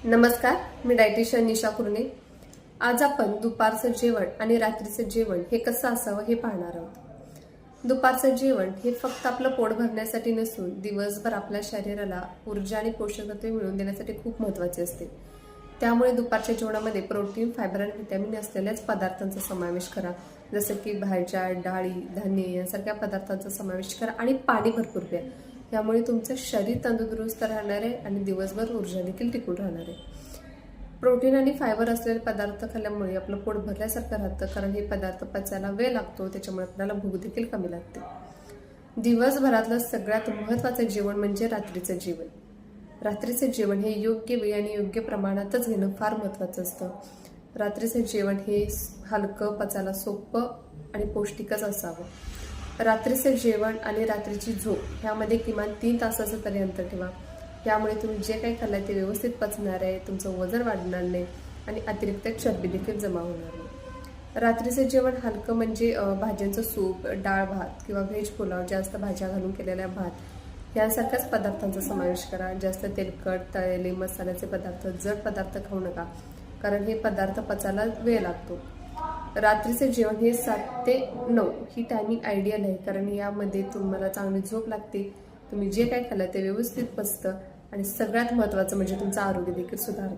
नमस्कार, मी डायटिशियन निशा कुरणे। आज आपण दुपारचं जेवण आणि रात्रीचं जेवण हे कसं असावं हे पाहणार आहोत। दुपारचं जेवण हे फक्त आपलं पोट भरण्यासाठी नसून दिवसभर आपल्या शरीराला ऊर्जा आणि पोषक तत्वे मिळवून देण्यासाठी खूप महत्त्वाचे असते। त्यामुळे दुपारच्या जेवणामध्ये प्रोटीन, फायबर आणि व्हिटॅमिन असलेल्याच पदार्थांचा समावेश करा, जसं की भाज्या, डाळी, धान्य यांसारख्या पदार्थांचा समावेश करा आणि पाणी भरपूर प्या। यामुळे तुमचं शरीर तंदुरुस्त राहणार आहे आणि दिवसभर ऊर्जा देखील टिकून राहणार आहे। प्रोटीन आणि फायबर असलेले पदार्थ खाल्ल्यामुळे आपलं पोट भरल्यासारखं राहतं, कारण हे पदार्थ पचायला वेळ लागतो, त्याच्यामुळे आपल्याला भूक देखील कमी लागते। दिवसभरातलं सगळ्यात महत्त्वाचं जेवण म्हणजे रात्रीचं जेवण। रात्रीचं जेवण हे योग्य वेळ आणि योग्य प्रमाणातच घेणं फार महत्त्वाचं असतं। रात्रीचं जेवण हे हलकं, पचायला सोपं आणि पौष्टिकच असावं। रात्रीचं जेवण आणि रात्रीची झोप ह्यामध्ये किमान 3 तासाचं तरी अंतर ठेवा। यामुळे तुम्ही जे काही खाल्लं ते व्यवस्थित पचणार आहे, तुमचं वजन वाढणार नाही आणि अतिरिक्त चरबी देखील जमा होणार नाही। रात्रीचं जेवण हलकं म्हणजे भाज्यांचं सूप, डाळ भात किंवा व्हेज पुलाव, जास्त भाज्या घालून केलेला भात यांसारख्याच पदार्थांचा समावेश करा। जास्त तेलकट, तळलेले, मसाल्याचे पदार्थ, जड पदार्थ खाऊ नका, कारण हे पदार्थ पचायला वेळ लागतो। रात्रीचे जेवण हे 7 ते 9 ही टायमिंग आयडियल आहे, कारण यामध्ये तुम्हाला चांगली झोप लागते, तुम्ही जे काही खाल्लं ते व्यवस्थित पचतं आणि सगळ्यात महत्त्वाचं म्हणजे तुमचं आरोग्य देखील सुधारतं।